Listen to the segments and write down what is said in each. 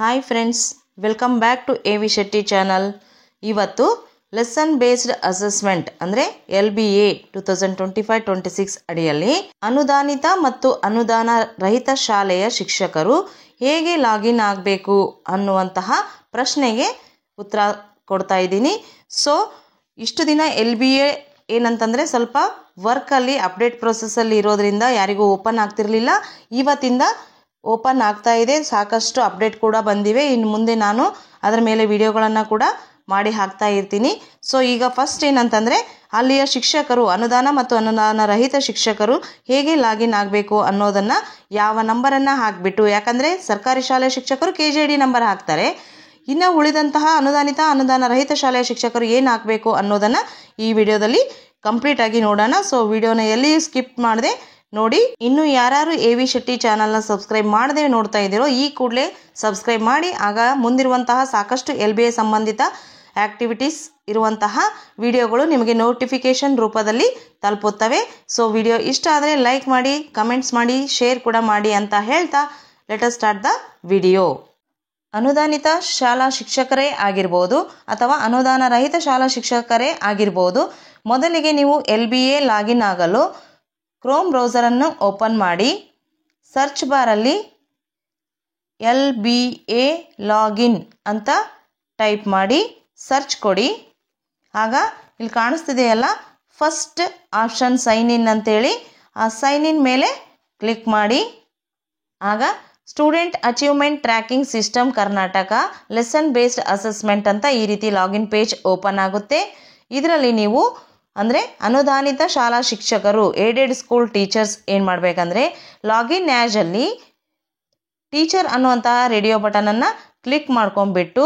Hi friends, welcome back to A V Shetty channel. ಇವತ್ತು lesson based assessment ಅಂದರೆ LBA 2025-26 ಅಡಿಯಲ್ಲಿ ಅನುದಾನಿತ ಮತ್ತು ಅನುದಾನ ರಹಿತ ಶಾಲೆಯ ಶಿಕ್ಷಕರು ಹೇಗೆ ಲಾಗಿನ್ ಆಗಬೇಕು ಅನ್ನುವಂತಹ ಪ್ರಶ್ನೆಗೆ ಉತ್ತರ ಕೊಡ್ತಾ ಇದ್ದೀನಿ. ಸೊ ಇಷ್ಟು ದಿನ LBA ಏನಂತಂದರೆ ಸ್ವಲ್ಪ ವರ್ಕಲ್ಲಿ ಅಪ್ಡೇಟ್ ಪ್ರೊಸೆಸ್ಸಲ್ಲಿ ಇರೋದ್ರಿಂದ ಯಾರಿಗೂ ಓಪನ್ ಆಗ್ತಿರಲಿಲ್ಲ. ಇವತ್ತಿಂದ ಓಪನ್ ಆಗ್ತಾ ಇದೆ. ಸಾಕಷ್ಟು ಅಪ್ಡೇಟ್ ಕೂಡ ಬಂದಿವೆ. ಇನ್ನು ಮುಂದೆ ನಾನು ಅದರ ಮೇಲೆ ವಿಡಿಯೋಗಳನ್ನು ಕೂಡ ಮಾಡಿ ಹಾಕ್ತಾ ಇರ್ತೀನಿ. ಸೊ ಈಗ ಫಸ್ಟ್ ಏನಂತಂದರೆ ಅಲ್ಲಿಯ ಶಿಕ್ಷಕರು ಅನುದಾನ ಮತ್ತು ಅನುದಾನ ರಹಿತ ಶಿಕ್ಷಕರು ಹೇಗೆ ಲಾಗಿನ್ ಆಗಬೇಕು ಅನ್ನೋದನ್ನು ಯಾವ ನಂಬರನ್ನು ಹಾಕಿಬಿಟ್ಟು, ಯಾಕಂದರೆ ಸರ್ಕಾರಿ ಶಾಲೆಯ ಶಿಕ್ಷಕರು KJD ನಂಬರ್ ಹಾಕ್ತಾರೆ. ಇನ್ನು ಉಳಿದಂತಹ ಅನುದಾನಿತ ಅನುದಾನ ರಹಿತ ಶಾಲೆಯ ಶಿಕ್ಷಕರು ಏನು ಹಾಕಬೇಕು ಅನ್ನೋದನ್ನು ಈ ವಿಡಿಯೋದಲ್ಲಿ ಕಂಪ್ಲೀಟಾಗಿ ನೋಡೋಣ. ಸೊ ವಿಡಿಯೋನ ಎಲ್ಲಿ ಸ್ಕಿಪ್ ಮಾಡದೆ ನೋಡಿ. ಇನ್ನು ಯಾರು ಎ ವಿ ಶೆಟ್ಟಿ ಚಾನಲ್ನ ಸಬ್ಸ್ಕ್ರೈಬ್ ಮಾಡದೆ ನೋಡ್ತಾ ಇದ್ದೀರೋ ಈ ಕೂಡಲೇ ಸಬ್ಸ್ಕ್ರೈಬ್ ಮಾಡಿ. ಆಗ ಮುಂದಿರುವಂತಹ ಸಾಕಷ್ಟು LBA ಸಂಬಂಧಿತ ಆ್ಯಕ್ಟಿವಿಟೀಸ್ ಇರುವಂತಹ ವಿಡಿಯೋಗಳು ನಿಮಗೆ ನೋಟಿಫಿಕೇಷನ್ ರೂಪದಲ್ಲಿ ತಲುಪುತ್ತವೆ. ಸೊ ವಿಡಿಯೋ ಇಷ್ಟ ಆದರೆ ಲೈಕ್ ಮಾಡಿ, ಕಮೆಂಟ್ಸ್ ಮಾಡಿ, ಶೇರ್ ಕೂಡ ಮಾಡಿ ಅಂತ ಹೇಳ್ತಾ let us start the video. ಅನುದಾನಿತ ಶಾಲಾ ಶಿಕ್ಷಕರೇ ಆಗಿರ್ಬೋದು ಅಥವಾ ಅನುದಾನ ರಹಿತ ಶಾಲಾ ಶಿಕ್ಷಕರೇ ಆಗಿರ್ಬೋದು, ಮೊದಲಿಗೆ ನೀವು LBA ಲಾಗಿನ್ ಆಗಲು ಕ್ರೋಮ್ ಬ್ರೌಸರನ್ನು ಓಪನ್ ಮಾಡಿ ಸರ್ಚ್ ಬಾರಲ್ಲಿ LBA ಲಾಗಿನ್ ಅಂತ ಟೈಪ್ ಮಾಡಿ ಸರ್ಚ್ ಕೊಡಿ. ಆಗ ಇಲ್ಲಿ ಕಾಣಿಸ್ತಿದೆಯಲ್ಲ ಫಸ್ಟ್ ಆಪ್ಷನ್ ಸೈನ್ ಇನ್ ಅಂತೇಳಿ, ಆ ಸೈನ್ ಇನ್ ಮೇಲೆ ಕ್ಲಿಕ್ ಮಾಡಿ. ಆಗ student achievement tracking system Karnataka lesson based assessment ಅಂತ ಈ ರೀತಿ ಲಾಗಿನ್ ಪೇಜ್ ಓಪನ್ ಆಗುತ್ತೆ. ಇದರಲ್ಲಿ ನೀವು ಅಂದರೆ ಅನುದಾನಿತ ಶಾಲಾ ಶಿಕ್ಷಕರು ಏಡೆಡ್ ಸ್ಕೂಲ್ ಟೀಚರ್ಸ್ ಏನು ಮಾಡಬೇಕಂದ್ರೆ ಲಾಗಿನ್ ಆ್ಯಜಲ್ಲಿ ಟೀಚರ್ ಅನ್ನುವಂತಹ ರೇಡಿಯೋ ಬಟನನ್ನು ಕ್ಲಿಕ್ ಮಾಡ್ಕೊಂಡ್ಬಿಟ್ಟು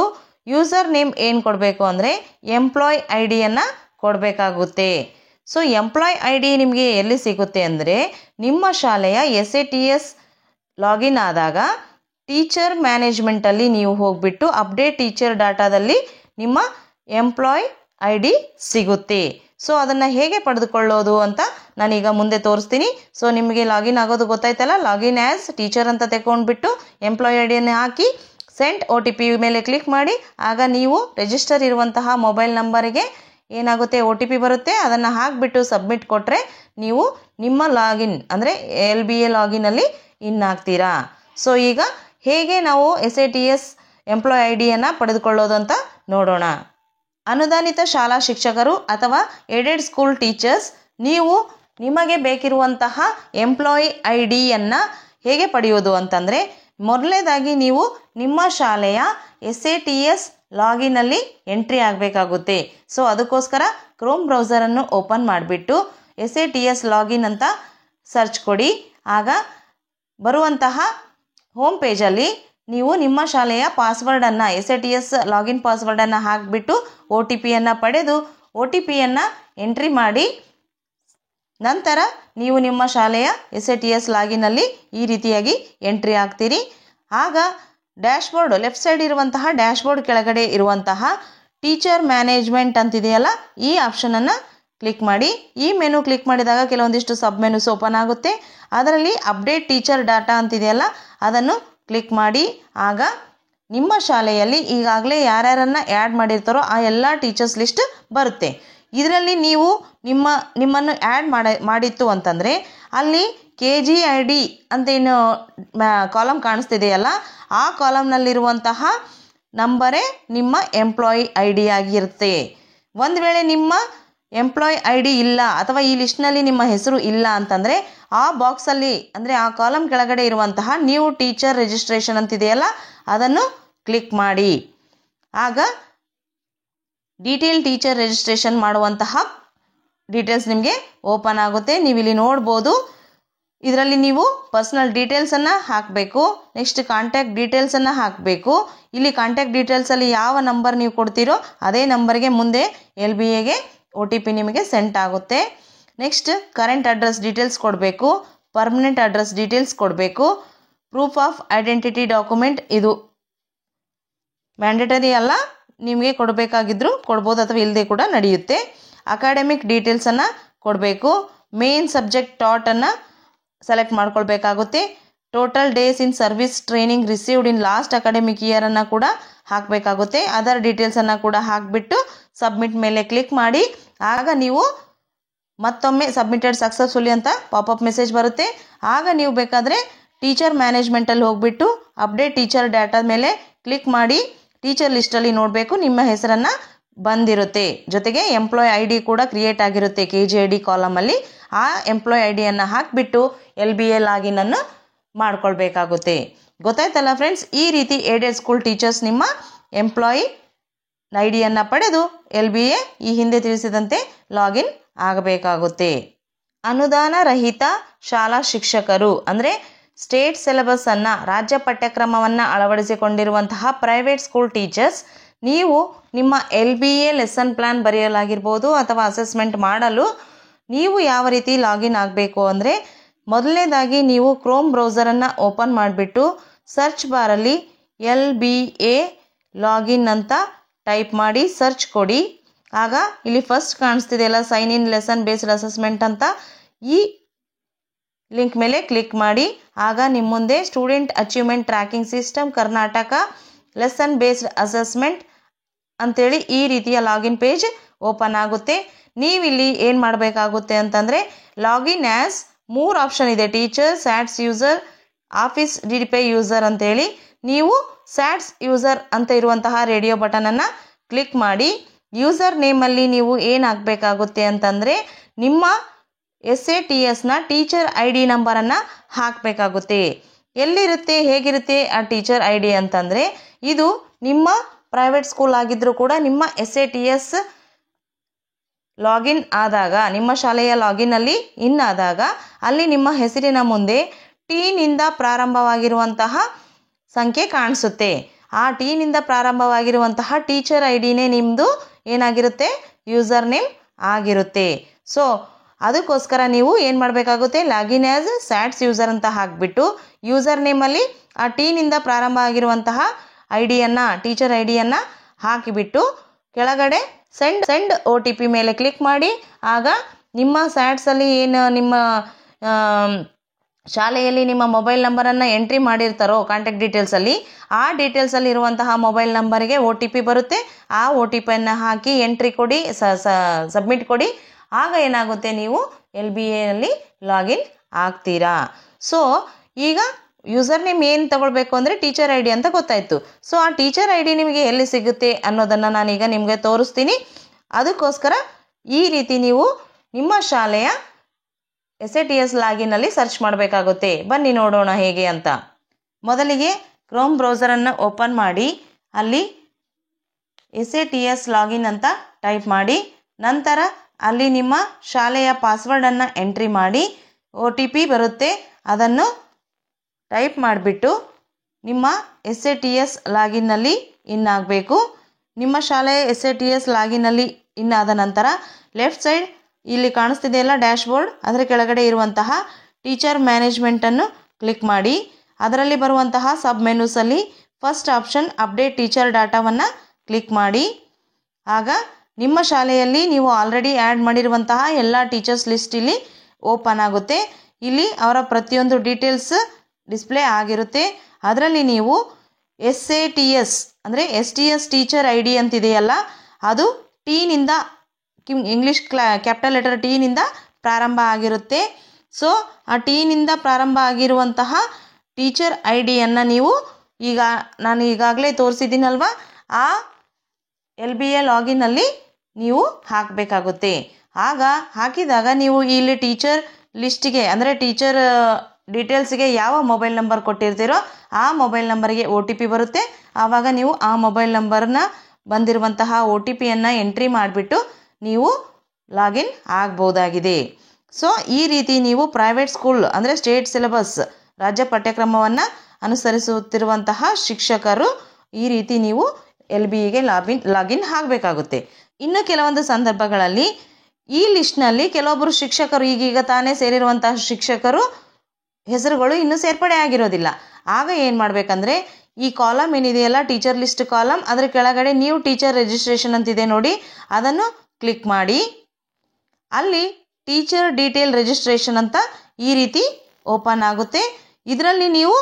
ಯೂಸರ್ ನೇಮ್ ಏನು ಕೊಡಬೇಕು ಅಂದರೆ ಎಂಪ್ಲಾಯ್ ID-ಯನ್ನು ಕೊಡಬೇಕಾಗುತ್ತೆ. ಸೊ ಎಂಪ್ಲಾಯ್ ID ನಿಮಗೆ ಎಲ್ಲಿ ಸಿಗುತ್ತೆ ಅಂದರೆ ನಿಮ್ಮ ಶಾಲೆಯ SATS ಲಾಗಿನ್ ಆದಾಗ ಟೀಚರ್ ಮ್ಯಾನೇಜ್ಮೆಂಟಲ್ಲಿ ನೀವು ಹೋಗಿಬಿಟ್ಟು ಅಪ್ಡೇಟ್ ಟೀಚರ್ ಡಾಟಾದಲ್ಲಿ ನಿಮ್ಮ ಎಂಪ್ಲಾಯ್ ID ಸಿಗುತ್ತೆ. ಸೊ ಅದನ್ನು ಹೇಗೆ ಪಡೆದುಕೊಳ್ಳೋದು ಅಂತ ನಾನೀಗ ಮುಂದೆ ತೋರಿಸ್ತೀನಿ. ಸೊ ನಿಮಗೆ ಲಾಗಿನ್ ಆಗೋದು ಗೊತ್ತಾಯ್ತಲ್ಲ, ಲಾಗಿನ್ ಆ್ಯಸ್ ಟೀಚರ್ ಅಂತ ತಗೊಂಡ್ಬಿಟ್ಟು ಎಂಪ್ಲಾಯ್ ID-ಯನ್ನು ಹಾಕಿ ಸೆಂಡ್ OTP ಮೇಲೆ ಕ್ಲಿಕ್ ಮಾಡಿ. ಆಗ ನೀವು ರಿಜಿಸ್ಟರ್ ಇರುವಂತಹ ಮೊಬೈಲ್ ನಂಬರಿಗೆ ಏನಾಗುತ್ತೆ OTP ಬರುತ್ತೆ. ಅದನ್ನು ಹಾಕಿಬಿಟ್ಟು ಸಬ್ಮಿಟ್ ಕೊಟ್ಟರೆ ನೀವು ನಿಮ್ಮ ಲಾಗಿನ್ ಅಂದರೆ LBA ಲಾಗಿನಲ್ಲಿ ಇನ್ ಆಗ್ತೀರಾ. ಸೊ ಈಗ ಹೇಗೆ ನಾವು SATS ಎಂಪ್ಲಾಯ್ ID-ಯನ್ನು ಪಡೆದುಕೊಳ್ಳೋದು ಅಂತ ನೋಡೋಣ. ಅನುದಾನಿತ ಶಾಲಾ ಶಿಕ್ಷಕರು ಅಥವಾ ಏಡೆಡ್ ಸ್ಕೂಲ್ ಟೀಚರ್ಸ್, ನೀವು ನಿಮಗೆ ಬೇಕಿರುವಂತಹ ಎಂಪ್ಲಾಯ್ ID-ಯನ್ನು ಹೇಗೆ ಪಡೆಯೋದು ಅಂತಂದರೆ ಮೊದಲನೇದಾಗಿ ನೀವು ನಿಮ್ಮ ಶಾಲೆಯ SATS ಲಾಗಿನಲ್ಲಿ ಎಂಟ್ರಿ ಆಗಬೇಕಾಗುತ್ತೆ. ಸೊ ಅದಕ್ಕೋಸ್ಕರ ಕ್ರೋಮ್ ಬ್ರೌಸರನ್ನು ಓಪನ್ ಮಾಡಿಬಿಟ್ಟು SATS ಲಾಗಿನ್ ಅಂತ ಸರ್ಚ್ ಕೊಡಿ. ಆಗ ಬರುವಂತಹ ಹೋಮ್ ಪೇಜಲ್ಲಿ ನೀವು ನಿಮ್ಮ ಶಾಲೆಯ ಪಾಸ್ವರ್ಡನ್ನು SATS ಲಾಗಿನ್ ಪಾಸ್ವರ್ಡನ್ನು ಹಾಕಿಬಿಟ್ಟು OTP-ಯನ್ನು ಪಡೆದು OTP-ಯನ್ನು ಎಂಟ್ರಿ ಮಾಡಿ ನಂತರ ನೀವು ನಿಮ್ಮ ಶಾಲೆಯ SATS ಲಾಗಿನಲ್ಲಿ ಈ ರೀತಿಯಾಗಿ ಎಂಟ್ರಿ ಆಗ್ತೀರಿ. ಆಗ ಡ್ಯಾಶ್ಬೋರ್ಡ್ ಲೆಫ್ಟ್ ಸೈಡ್ ಇರುವಂತಹ ಡ್ಯಾಶ್ಬೋರ್ಡ್ ಕೆಳಗಡೆ ಇರುವಂತಹ ಟೀಚರ್ ಮ್ಯಾನೇಜ್ಮೆಂಟ್ ಅಂತಿದೆಯಲ್ಲ, ಈ ಆಪ್ಷನನ್ನು ಕ್ಲಿಕ್ ಮಾಡಿ. ಈ ಮೆನು ಕ್ಲಿಕ್ ಮಾಡಿದಾಗ ಕೆಲವೊಂದಿಷ್ಟು ಸಬ್ ಮೆನುಸ್ ಓಪನ್ ಆಗುತ್ತೆ. ಅದರಲ್ಲಿ ಅಪ್ಡೇಟ್ ಟೀಚರ್ ಡಾಟಾ ಅಂತಿದೆಯಲ್ಲ ಅದನ್ನು ಕ್ಲಿಕ್ ಮಾಡಿ. ಆಗ ನಿಮ್ಮ ಶಾಲೆಯಲ್ಲಿ ಈಗಾಗಲೇ ಯಾರ್ಯಾರನ್ನು ಆ್ಯಡ್ ಮಾಡಿರ್ತಾರೋ ಆ ಎಲ್ಲ ಟೀಚರ್ಸ್ ಲಿಸ್ಟ್ ಬರುತ್ತೆ. ಇದರಲ್ಲಿ ನೀವು ನಿಮ್ಮನ್ನು ಆ್ಯಡ್ ಮಾಡಿತ್ತು ಅಂತಂದರೆ ಅಲ್ಲಿ KGID ಅಂತೇನು ಕಾಲಮ್ ಕಾಣಿಸ್ತಿದೆಯಲ್ಲ ಆ ಕಾಲಮ್ನಲ್ಲಿರುವಂತಹ ನಂಬರೇ ನಿಮ್ಮ ಎಂಪ್ಲಾಯ್ ID ಆಗಿರುತ್ತೆ. ಒಂದು ವೇಳೆ ನಿಮ್ಮ ಎಂಪ್ಲಾಯ್ ID ಇಲ್ಲ ಅಥವಾ ಈ ಲಿಸ್ಟ್ನಲ್ಲಿ ನಿಮ್ಮ ಹೆಸರು ಇಲ್ಲ ಅಂತಂದರೆ ಆ ಬಾಕ್ಸಲ್ಲಿ ಅಂದರೆ ಆ ಕಾಲಮ್ ಕೆಳಗಡೆ ಇರುವಂತಹ ನ್ಯೂ ಟೀಚರ್ ರಿಜಿಸ್ಟ್ರೇಷನ್ ಅಂತಿದೆಯಲ್ಲ ಅದನ್ನು ಕ್ಲಿಕ್ ಮಾಡಿ. ಆಗ ಡೀಟೇಲ್ ಟೀಚರ್ ರಿಜಿಸ್ಟ್ರೇಷನ್ ಮಾಡುವಂತಹ ಡೀಟೇಲ್ಸ್ ನಿಮಗೆ ಓಪನ್ ಆಗುತ್ತೆ. ನೀವು ಇಲ್ಲಿ ನೋಡ್ಬೋದು. ಇದರಲ್ಲಿ ನೀವು ಪರ್ಸನಲ್ ಡೀಟೇಲ್ಸನ್ನು ಹಾಕಬೇಕು. ನೆಕ್ಸ್ಟ್ ಕಾಂಟ್ಯಾಕ್ಟ್ ಡೀಟೇಲ್ಸನ್ನು ಹಾಕಬೇಕು. ಇಲ್ಲಿ ಕಾಂಟ್ಯಾಕ್ಟ್ ಡೀಟೇಲ್ಸಲ್ಲಿ ಯಾವ ನಂಬರ್ ನೀವು ಕೊಡ್ತೀರೋ ಅದೇ ನಂಬರ್ಗೆ ಮುಂದೆ LBAಗೆ OTP ನಿಮಗೆ ಸೆಂಟ್ ಆಗುತ್ತೆ. ನೆಕ್ಸ್ಟ್ ಕರೆಂಟ್ ಅಡ್ರೆಸ್ ಡೀಟೇಲ್ಸ್ ಕೊಡಬೇಕು. ಪರ್ಮನೆಂಟ್ ಅಡ್ರೆಸ್ ಡೀಟೇಲ್ಸ್ ಕೊಡಬೇಕು. ಪ್ರೂಫ್ ಆಫ್ ಐಡೆಂಟಿಟಿ ಡಾಕ್ಯುಮೆಂಟ್ ಇದು ಮ್ಯಾಂಡೇಟರಿ ಅಲ್ಲ, ನಿಮಗೆ ಕೊಡಬೇಕಾಗಿದ್ದರೂ ಕೊಡ್ಬೋದು ಅಥವಾ ಇಲ್ಲದೆ ಕೂಡ ನಡೆಯುತ್ತೆ. ಅಕಾಡೆಮಿಕ್ ಡೀಟೇಲ್ಸನ್ನು ಕೊಡಬೇಕು. ಮೇನ್ ಸಬ್ಜೆಕ್ಟ್ ಟಾಟನ್ನು ಸೆಲೆಕ್ಟ್ ಮಾಡ್ಕೊಳ್ಬೇಕಾಗುತ್ತೆ. Total days in service training received in last academic ಇಯರನ್ನು ಕೂಡ ಹಾಕಬೇಕಾಗುತ್ತೆ. ಅದರ್ ಡೀಟೇಲ್ಸನ್ನು ಕೂಡ ಹಾಕಿಬಿಟ್ಟು ಸಬ್ಮಿಟ್ ಮೇಲೆ ಕ್ಲಿಕ್ ಮಾಡಿ. ಆಗ ನೀವು ಮತ್ತೊಮ್ಮೆ ಸಬ್ಮಿಟೆಡ್ ಸಕ್ಸಸ್ಫುಲಿ ಅಂತ ಪಾಪಪ್ ಮೆಸೇಜ್ ಬರುತ್ತೆ. ಆಗ ನೀವು ಬೇಕಾದರೆ ಟೀಚರ್ ಮ್ಯಾನೇಜ್ಮೆಂಟಲ್ಲಿ ಹೋಗಿಬಿಟ್ಟು ಅಪ್ಡೇಟ್ ಟೀಚರ್ ಡಾಟಾ ಮೇಲೆ ಕ್ಲಿಕ್ ಮಾಡಿ ಟೀಚರ್ ಲಿಸ್ಟಲ್ಲಿ ನೋಡಬೇಕು, ನಿಮ್ಮ ಹೆಸರನ್ನು ಬಂದಿರುತ್ತೆ. ಜೊತೆಗೆ ಎಂಪ್ಲಾಯ್ ಐ ಡಿ ಕೂಡ ಕ್ರಿಯೇಟ್ ಆಗಿರುತ್ತೆ KGID ಕಾಲಮಲ್ಲಿ. ಆ ಎಂಪ್ಲಾಯ್ ಐ ಡಿಯನ್ನು ಹಾಕಿಬಿಟ್ಟು LBA ಲಾಗಿನನ್ನು ಮಾಡ್ಕೊಳ್ಬೇಕಾಗುತ್ತೆ. ಗೊತ್ತಾಯ್ತಲ್ಲ ಫ್ರೆಂಡ್ಸ್, ಈ ರೀತಿ ಏಡೆಡ್ ಸ್ಕೂಲ್ ಟೀಚರ್ಸ್ ನಿಮ್ಮ ಎಂಪ್ಲಾಯಿ ಐ ಡಿಯನ್ನು ಪಡೆದು LBA ಈ ಹಿಂದೆ ತಿಳಿಸಿದಂತೆ ಲಾಗಿನ್ ಆಗಬೇಕಾಗುತ್ತೆ. ಅನುದಾನ ರಹಿತ ಶಾಲಾ ಶಿಕ್ಷಕರು ಅಂದರೆ ಸ್ಟೇಟ್ ಸಿಲೆಬಸ್ಸನ್ನು, ರಾಜ್ಯ ಪಠ್ಯಕ್ರಮವನ್ನು ಅಳವಡಿಸಿಕೊಂಡಿರುವಂತಹ ಪ್ರೈವೇಟ್ ಸ್ಕೂಲ್ ಟೀಚರ್ಸ್, ನೀವು ನಿಮ್ಮ LBA ಲೆಸನ್ ಪ್ಲ್ಯಾನ್ ಬರೆಯಲಾಗಿರ್ಬೋದು ಅಥವಾ ಅಸೆಸ್ಮೆಂಟ್ ಮಾಡಲು ನೀವು ಯಾವ ರೀತಿ ಲಾಗಿನ್ ಆಗಬೇಕು ಅಂದರೆ, ಮೊದಲನೇದಾಗಿ ನೀವು ಕ್ರೋಮ್ ಬ್ರೌಸರನ್ನು ಓಪನ್ ಮಾಡಿಬಿಟ್ಟು ಸರ್ಚ್ ಬಾರಲ್ಲಿ LBA ಲಾಗಿನ್ ಅಂತ ಟೈಪ್ ಮಾಡಿ ಸರ್ಚ್ ಕೊಡಿ. ಆಗ ಇಲ್ಲಿ ಫಸ್ಟ್ ಕಾಣಿಸ್ತಿದೆಯಲ್ಲ sign in lesson based assessment ಅಂತ, ಈ ಲಿಂಕ್ ಮೇಲೆ ಕ್ಲಿಕ್ ಮಾಡಿ. ಆಗ ನಿಮ್ಮ ಮುಂದೆ student achievement tracking system Karnataka lesson based assessment ಅಂಥೇಳಿ ಈ ರೀತಿಯ ಲಾಗಿನ್ ಪೇಜ್ ಓಪನ್ ಆಗುತ್ತೆ. ನೀವಿಲ್ಲಿ ಏನು ಮಾಡಬೇಕಾಗುತ್ತೆ ಅಂತಂದರೆ, ಲಾಗಿನ್ ಆ್ಯಸ್ 3 ಆಪ್ಷನ್ ಇದೆ, teacher, SATS user, office DDPay user ಅಂತೇಳಿ. ನೀವು ಸ್ಯಾಟ್ಸ್ ಯೂಸರ್ ಅಂತ ಇರುವಂತಹ ರೇಡಿಯೋ ಬಟನನ್ನು ಕ್ಲಿಕ್ ಮಾಡಿ. ಯೂಸರ್ ನೇಮಲ್ಲಿ ನೀವು ಏನು ಹಾಕಬೇಕಾಗುತ್ತೆ ಅಂತಂದರೆ, ನಿಮ್ಮ SATSನ ಟೀಚರ್ ID ನಂಬರನ್ನು ಹಾಕಬೇಕಾಗುತ್ತೆ. ಎಲ್ಲಿರುತ್ತೆ, ಹೇಗಿರುತ್ತೆ ಆ ಟೀಚರ್ ID ಅಂತಂದರೆ, ಇದು ನಿಮ್ಮ ಪ್ರೈವೇಟ್ ಸ್ಕೂಲ್ ಆಗಿದ್ದರೂ ಕೂಡ ನಿಮ್ಮ SATS ಲಾಗಿನ್ ಆದಾಗ, ನಿಮ್ಮ ಶಾಲೆಯ ಲಾಗಿನಲ್ಲಿ ಇನ್ ಆದಾಗ ಅಲ್ಲಿ ನಿಮ್ಮ ಹೆಸರಿನ ಮುಂದೆ T-ನಿಂದ ಪ್ರಾರಂಭವಾಗಿರುವಂತಹ ಸಂಖ್ಯೆ ಕಾಣಿಸುತ್ತೆ. ಆ T-ನಿಂದ ಪ್ರಾರಂಭವಾಗಿರುವಂತಹ ಟೀಚರ್ IDನೇ ನಿಮ್ಮದು ಏನಾಗಿರುತ್ತೆ, ಯೂಸರ್ ನೇಮ್ ಆಗಿರುತ್ತೆ. ಸೊ ಅದಕ್ಕೋಸ್ಕರ ನೀವು ಏನು ಮಾಡಬೇಕಾಗುತ್ತೆ, ಲಾಗಿನ್ ಆ್ಯಸ್ ಸ್ಯಾಟ್ಸ್ ಯೂಸರ್ ಅಂತ ಹಾಕಿಬಿಟ್ಟು ಯೂಸರ್ ನೇಮಲ್ಲಿ ಆ T-ನಿಂದ ಪ್ರಾರಂಭ ಆಗಿರುವಂತಹ ಐಡಿಯನ್ನು, ಟೀಚರ್ ಐಡಿಯನ್ನು ಹಾಕಿಬಿಟ್ಟು ಕೆಳಗಡೆ ಸೆಂಡ್ OTP ಮೇಲೆ ಕ್ಲಿಕ್ ಮಾಡಿ. ಆಗ ನಿಮ್ಮ ಸ್ಯಾಟ್ಸಲ್ಲಿ ಏನು ನಿಮ್ಮ ಶಾಲೆಯಲ್ಲಿ ನಿಮ್ಮ ಮೊಬೈಲ್ ನಂಬರನ್ನು ಎಂಟ್ರಿ ಮಾಡಿರ್ತಾರೋ ಕಾಂಟ್ಯಾಕ್ಟ್ ಡೀಟೇಲ್ಸಲ್ಲಿ, ಆ ಡೀಟೇಲ್ಸಲ್ಲಿ ಇರುವಂತಹ ಮೊಬೈಲ್ ನಂಬರ್ಗೆ OTP ಬರುತ್ತೆ. ಆ OTPಯನ್ನು ಹಾಕಿ ಎಂಟ್ರಿ ಕೊಡಿ, ಸಬ್ಮಿಟ್ ಕೊಡಿ. ಆಗ ಏನಾಗುತ್ತೆ, ನೀವು LBAನಲ್ಲಿ ಲಾಗಿನ್ ಆಗ್ತೀರಾ. ಸೊ ಈಗ ಯೂಸರ್ ನೇಮ್ ಏನು ತಗೊಳ್ಬೇಕು ಅಂದರೆ ಟೀಚರ್ ID ಅಂತ ಗೊತ್ತಾಯಿತು. ಸೊ ಆ ಟೀಚರ್ ID ನಿಮಗೆ ಎಲ್ಲಿ ಸಿಗುತ್ತೆ ಅನ್ನೋದನ್ನು ನಾನೀಗ ನಿಮಗೆ ತೋರಿಸ್ತೀನಿ. ಅದಕ್ಕೋಸ್ಕರ ಈ ರೀತಿ ನೀವು ನಿಮ್ಮ ಶಾಲೆಯ SATS ಲಾಗಿನಲ್ಲಿ ಸರ್ಚ್ ಮಾಡಬೇಕಾಗುತ್ತೆ. ಬನ್ನಿ ನೋಡೋಣ ಹೇಗೆ ಅಂತ. ಮೊದಲಿಗೆ ಕ್ರೋಮ್ ಬ್ರೌಸರನ್ನು ಓಪನ್ ಮಾಡಿ ಅಲ್ಲಿ SATS ಲಾಗಿನ್ ಅಂತ ಟೈಪ್ ಮಾಡಿ. ನಂತರ ಅಲ್ಲಿ ನಿಮ್ಮ ಶಾಲೆಯ ಪಾಸ್ವರ್ಡನ್ನು ಎಂಟ್ರಿ ಮಾಡಿ. OTP ಬರುತ್ತೆ, ಅದನ್ನು ಟೈಪ್ ಮಾಡಿಬಿಟ್ಟು ನಿಮ್ಮ SATS ಲಾಗಿನ್ನಲ್ಲಿ ಇನ್ ಆಗಬೇಕು. ನಿಮ್ಮ ಶಾಲೆಯ SATS ಲಾಗಿನ್ನಲ್ಲಿ ಇನ್ ಆದ ನಂತರ ಲೆಫ್ಟ್ ಸೈಡ್ ಇಲ್ಲಿ ಕಾಣಿಸ್ತಿದೆಯಲ್ಲ ಡ್ಯಾಶ್ಬೋರ್ಡ್, ಅದರ ಕೆಳಗಡೆ ಇರುವಂತಹ ಟೀಚರ್ ಮ್ಯಾನೇಜ್ಮೆಂಟನ್ನು ಕ್ಲಿಕ್ ಮಾಡಿ. ಅದರಲ್ಲಿ ಬರುವಂತಹ ಸಬ್ ಮೆನ್ಯೂಸಲ್ಲಿ ಫಸ್ಟ್ ಆಪ್ಷನ್ ಅಪ್ಡೇಟ್ ಟೀಚರ್ ಡಾಟಾವನ್ನು ಕ್ಲಿಕ್ ಮಾಡಿ. ಆಗ ನಿಮ್ಮ ಶಾಲೆಯಲ್ಲಿ ನೀವು ಆಲ್ರೆಡಿ ಆ್ಯಡ್ ಮಾಡಿರುವಂತಹ ಎಲ್ಲ ಟೀಚರ್ಸ್ ಲಿಸ್ಟ್ ಇಲ್ಲಿ ಓಪನ್ ಆಗುತ್ತೆ. ಇಲ್ಲಿ ಅವರ ಪ್ರತಿಯೊಂದು ಡೀಟೇಲ್ಸ್ ಡಿಸ್ಪ್ಲೇ ಆಗಿರುತ್ತೆ. ಅದರಲ್ಲಿ ನೀವು SATS ಅಂದರೆ STS ಟೀಚರ್ ID ಅಂತಿದೆಯಲ್ಲ, ಅದು T-ನಿಂದ ಇಂಗ್ಲೀಷ್ ಕ್ಯಾಪಿಟಲ್ ಲೆಟರ್ T-ನಿಂದ ಪ್ರಾರಂಭ ಆಗಿರುತ್ತೆ. ಸೊ ಆ T-ನಿಂದ ಪ್ರಾರಂಭ ಆಗಿರುವಂತಹ ಟೀಚರ್ IDಯನ್ನು ನೀವು ನಾನು ಈಗಾಗಲೇ ತೋರಿಸಿದ್ದೀನಲ್ವ, ಆ LBA ಲಾಗಿನಲ್ಲಿ ನೀವು ಹಾಕಬೇಕಾಗುತ್ತೆ. ಆಗ ಹಾಕಿದಾಗ ನೀವು ಇಲ್ಲಿ ಟೀಚರ್ ಲಿಸ್ಟಿಗೆ ಅಂದರೆ ಟೀಚರ್ ಡೀಟೇಲ್ಸ್ಗೆ ಯಾವ ಮೊಬೈಲ್ ನಂಬರ್ ಕೊಟ್ಟಿರ್ತೀರೋ ಆ ಮೊಬೈಲ್ ನಂಬರ್ಗೆ OTP ಬರುತ್ತೆ. ಆವಾಗ ನೀವು ಆ ಮೊಬೈಲ್ ನಂಬರ್ನ ಬಂದಿರುವಂತಹ OTPಯನ್ನು ಎಂಟ್ರಿ ಮಾಡಿಬಿಟ್ಟು ನೀವು ಲಾಗಿನ್ ಆಗ್ಬೋದಾಗಿದೆ. ಸೊ ಈ ರೀತಿ ನೀವು ಪ್ರೈವೇಟ್ ಸ್ಕೂಲ್ ಅಂದರೆ ಸ್ಟೇಟ್ ಸಿಲೆಬಸ್, ರಾಜ್ಯ ಪಠ್ಯಕ್ರಮವನ್ನು ಅನುಸರಿಸುತ್ತಿರುವಂತಹ ಶಿಕ್ಷಕರು ಈ ರೀತಿ ನೀವು LBAಗೆ ಲಾಗಿನ್ ಆಗಬೇಕಾಗುತ್ತೆ. ಇನ್ನು ಕೆಲವೊಂದು ಸಂದರ್ಭಗಳಲ್ಲಿ ಈ ಲಿಸ್ಟ್ನಲ್ಲಿ ಕೆಲವೊಬ್ಬರು ಶಿಕ್ಷಕರು ಈಗೀಗ ತಾನೇ ಸೇರಿರುವಂತಹ ಶಿಕ್ಷಕರು ಹೆಸರುಗಳು ಇನ್ನೂ ಸೇರ್ಪಡೆ ಆಗಿರೋದಿಲ್ಲ. ಆಗ ಏನು ಮಾಡಬೇಕಂದ್ರೆ, ಈ ಕಾಲಮ್ ಏನಿದೆಯಲ್ಲ ಟೀಚರ್ ಲಿಸ್ಟ್ ಕಾಲಮ್, ಅದರ ಕೆಳಗಡೆ ನ್ಯೂ ಟೀಚರ್ ರಿಜಿಸ್ಟ್ರೇಷನ್ ಅಂತಿದೆ ನೋಡಿ, ಅದನ್ನು ಕ್ಲಿಕ್ ಮಾಡಿ. ಅಲ್ಲಿ ಟೀಚರ್ ಡೀಟೇಲ್ ರಿಜಿಸ್ಟ್ರೇಷನ್ ಅಂತ ಈ ರೀತಿ ಓಪನ್ ಆಗುತ್ತೆ. ಇದರಲ್ಲಿ ನೀವು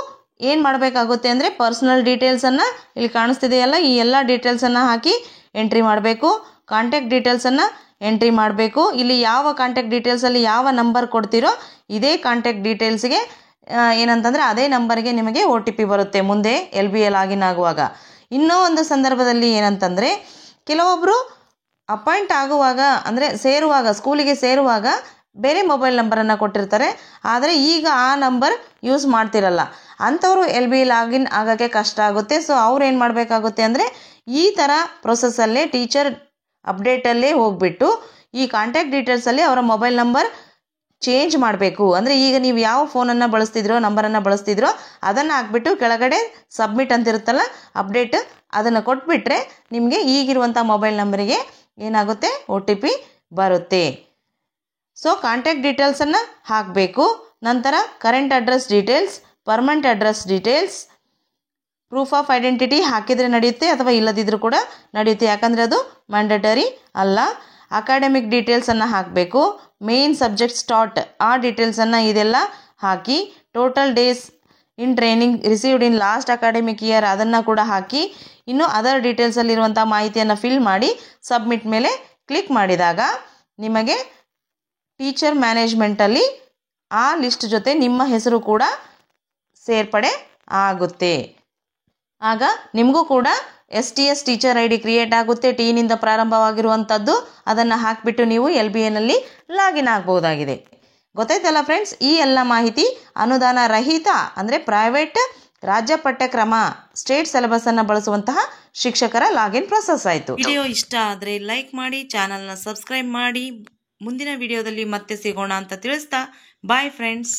ಏನು ಮಾಡಬೇಕಾಗುತ್ತೆ ಅಂದರೆ ಪರ್ಸ್ನಲ್ ಡೀಟೇಲ್ಸನ್ನು ಇಲ್ಲಿ ಕಾಣಿಸ್ತಿದೆಯಲ್ಲ, ಈ ಎಲ್ಲ ಡೀಟೇಲ್ಸನ್ನು ಹಾಕಿ ಎಂಟ್ರಿ ಮಾಡಬೇಕು. ಕಾಂಟ್ಯಾಕ್ಟ್ ಡೀಟೇಲ್ಸನ್ನು ಎಂಟ್ರಿ ಮಾಡಬೇಕು. ಇಲ್ಲಿ ಯಾವ ಕಾಂಟ್ಯಾಕ್ಟ್ ಡೀಟೇಲ್ಸಲ್ಲಿ ಯಾವ ನಂಬರ್ ಕೊಡ್ತೀರೋ ಇದೇ ಕಾಂಟ್ಯಾಕ್ಟ್ ಡೀಟೇಲ್ಸ್ಗೆ ಏನಂತಂದರೆ ಅದೇ ನಂಬರ್ಗೆ ನಿಮಗೆ OTP ಬರುತ್ತೆ ಮುಂದೆ LBA ಲಾಗಿನ್ ಆಗುವಾಗ. ಇನ್ನೂ ಒಂದು ಸಂದರ್ಭದಲ್ಲಿ ಏನಂತಂದರೆ ಕೆಲವೊಬ್ಬರು ಅಪಾಯಿಂಟ್ ಆಗುವಾಗ ಅಂದರೆ ಸ್ಕೂಲಿಗೆ ಸೇರುವಾಗ ಬೇರೆ ಮೊಬೈಲ್ ನಂಬರನ್ನು ಕೊಟ್ಟಿರ್ತಾರೆ, ಆದರೆ ಈಗ ಆ ನಂಬರ್ ಯೂಸ್ ಮಾಡ್ತಿರಲ್ಲ. ಅಂಥವರು LBA ಲಾಗಿನ್ ಆಗೋಕ್ಕೆ ಕಷ್ಟ ಆಗುತ್ತೆ. ಸೊ ಅವ್ರು ಏನು ಮಾಡಬೇಕಾಗುತ್ತೆ ಅಂದರೆ ಈ ಥರ ಪ್ರೊಸೆಸ್ಸಲ್ಲೇ ಟೀಚರ್ ಅಪ್ಡೇಟಲ್ಲೇ ಹೋಗಿಬಿಟ್ಟು ಈ ಕಾಂಟ್ಯಾಕ್ಟ್ ಡೀಟೇಲ್ಸಲ್ಲಿ ಅವರ ಮೊಬೈಲ್ ನಂಬರ್ ಚೇಂಜ್ ಮಾಡಬೇಕು. ಅಂದರೆ ಈಗ ನೀವು ಯಾವ ಫೋನನ್ನು ಬಳಸ್ತಿದ್ರೋ ನಂಬರನ್ನು ಬಳಸ್ತಿದ್ರೋ ಅದನ್ನು ಹಾಕ್ಬಿಟ್ಟು ಕೆಳಗಡೆ ಸಬ್ಮಿಟ್ ಅಂತಿರುತ್ತಲ್ಲ ಅಪ್ಡೇಟ್, ಅದನ್ನು ಕೊಟ್ಬಿಟ್ರೆ ನಿಮಗೆ ಈಗಿರುವಂಥ ಮೊಬೈಲ್ ನಂಬರಿಗೆ ಏನಾಗುತ್ತೆ OTP ಬರುತ್ತೆ. ಸೊ ಕಾಂಟ್ಯಾಕ್ಟ್ ಡೀಟೇಲ್ಸನ್ನು ಹಾಕಬೇಕು. ನಂತರ current address details, permanent address details, proof of identity ಹಾಕಿದರೆ ನಡೆಯುತ್ತೆ ಅಥವಾ ಇಲ್ಲದಿದ್ದರೂ ಕೂಡ ನಡೆಯುತ್ತೆ, ಯಾಕಂದರೆ ಅದು ಮ್ಯಾಂಡೇಟರಿ ಅಲ್ಲ. ಅಕಾಡೆಮಿಕ್ ಡೀಟೇಲ್ಸನ್ನು ಹಾಕಬೇಕು. ಮೇನ್ ಸಬ್ಜೆಕ್ಟ್ ಸ್ಟಾರ್ಟ್ ಆ ಡೀಟೇಲ್ಸನ್ನು ಇದೆಲ್ಲ ಹಾಕಿ, total days in training received in last academic year ಅದನ್ನು ಕೂಡ ಹಾಕಿ, ಇನ್ನು ಅದರ್ ಡೀಟೇಲ್ಸಲ್ಲಿರುವಂಥ ಮಾಹಿತಿಯನ್ನು ಫಿಲ್ ಮಾಡಿ ಸಬ್ಮಿಟ್ ಮೇಲೆ ಕ್ಲಿಕ್ ಮಾಡಿದಾಗ ನಿಮಗೆ ಟೀಚರ್ ಮ್ಯಾನೇಜ್ಮೆಂಟಲ್ಲಿ ಆ ಲಿಸ್ಟ್ ಜೊತೆ ನಿಮ್ಮ ಹೆಸರು ಕೂಡ ಸೇರ್ಪಡೆ ಆಗುತ್ತೆ. ಆಗ ನಿಮಗೂ ಕೂಡ STS ಟೀಚರ್ ID ಕ್ರಿಯೇಟ್ ಆಗುತ್ತೆ. Tನಿಂದ ಪ್ರಾರಂಭವಾಗಿರುವಂಥದ್ದು ಅದನ್ನು ಹಾಕಿಬಿಟ್ಟು ನೀವು LBAನಲ್ಲಿ ಲಾಗಿನ್ ಆಗ್ಬೋದಾಗಿದೆ. ಗೊತ್ತಾಯ್ತಲ್ಲ ಫ್ರೆಂಡ್ಸ್, ಈ ಎಲ್ಲ ಮಾಹಿತಿ ಅನುದಾನ ರಹಿತ ಅಂದರೆ ಪ್ರೈವೇಟ್ ರಾಜ್ಯ ಪಠ್ಯಕ್ರಮ ಸ್ಟೇಟ್ ಸಿಲೆಬಸನ್ನು ಬಳಸುವಂತಹ ಶಿಕ್ಷಕರ ಲಾಗಿನ್ ಪ್ರೊಸೆಸ್ ಆಯಿತು. ವಿಡಿಯೋ ಇಷ್ಟ ಆದರೆ ಲೈಕ್ ಮಾಡಿ, ಚಾನಲ್ನ ಸಬ್ಸ್ಕ್ರೈಬ್ ಮಾಡಿ. ಮುಂದಿನ ವಿಡಿಯೋದಲ್ಲಿ ಮತ್ತೆ ಸಿಗೋಣ ಅಂತ ತಿಳಿಸ್ತಾ ಬಾಯ್ ಫ್ರೆಂಡ್ಸ್.